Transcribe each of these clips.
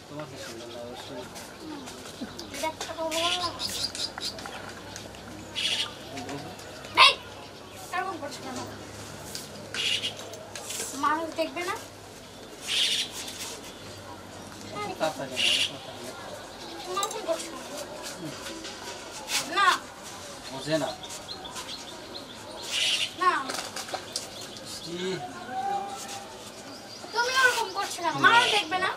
তোমার কি সুন্দর লাগে অবশ্যই। মানুষ দেখবে না না বুঝে না না তুমি ওরকম করছো কেন? মানুষ দেখবে না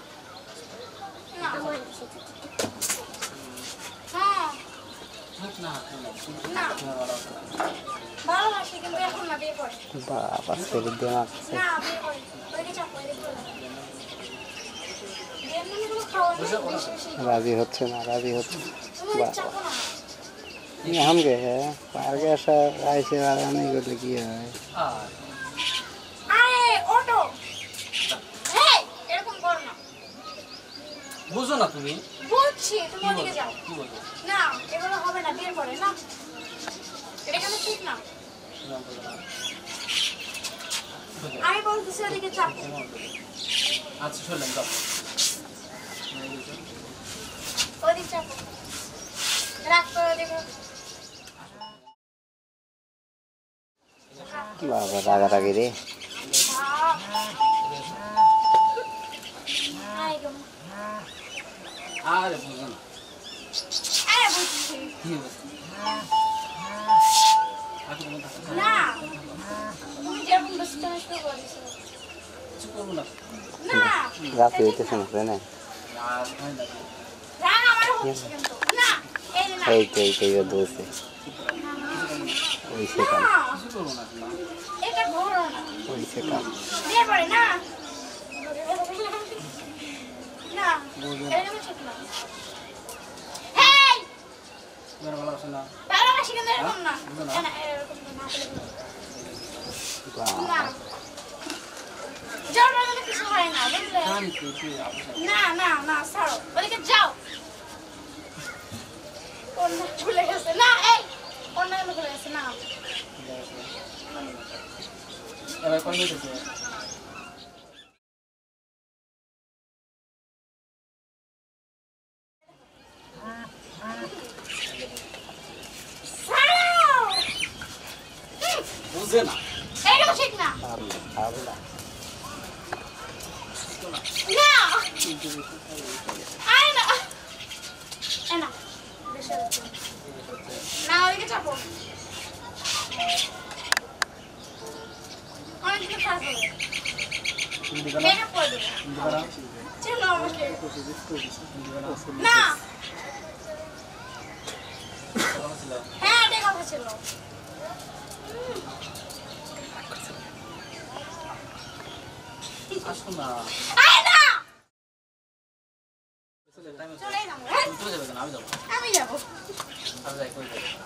ভালোবাসি কিন্তু এখন না, বিয়ে করে বাবা শরীর দিয়ে না, বিয়ে করে ওইদিকে চাপ রাজি হচ্ছে না, রাজি হচ্ছে না। চাপো না। हमके है पार्क ऐसा ऐसे वाला नहीं करते किया है আরে অটো এই এরকম করো না। বুঝো না তুমি বুঝছি, তুমি ওদিকে যাও। কি বলছো না এগুলো হবে না, বিয়ের পরে না, এটা কেন ঠিক না। আমি বলতেছি ওদিকে চাপ। আচ্ছা শুনলাম তো ওদিকে চাপ রাখ তো ওদিকে। बाबा रागारागी रे আরে বুঝো না আরে বুঝছি কি বলছো না, তুমি যেরকম দুষ্টামি শুরু করেছো কিছু করবো না না, रात होते समझते ना আর হয় না রাগ আমার হচ্ছে কিন্তু না, এই যে না এই ये दोस्त है वैसे काम না, কিছু করবো না তুমি এটা ঘোরো না, वैसे काम বিয়ে পরে না না, এরকম ঠিক না। হেই তোমার ভালোবাসে না ভালোবাসি কিন্তু এরকম না, বুঝো না? না এরকম না बाबा না, জোর করে কিছু হয় না, বুঝলে? জানি তো তুই আপসা না না না, ছাড়ো ওদিকে যাও। কন্যা ভুলে গেছে না, এই কন্যাগুলো ভুলে গেছে না। এবার কোন দিকে ছাড়ো। বুঝে না এইটাও ঠিক না। आबला না আরে না, এ না বেশি হচ্ছে। না ওদিকে চাপো, অনেক কিছু কাজ হবে, তুমি দিবা না মেকআপ করে দেবো। দিবা না চলো আমাকে না, হ্যাঁ এটাই কথা ছিল। আসো না আরে না চলে যাবে চলেই যাবো, হ্যাঁ চলে যাবে কেন আমি যাবো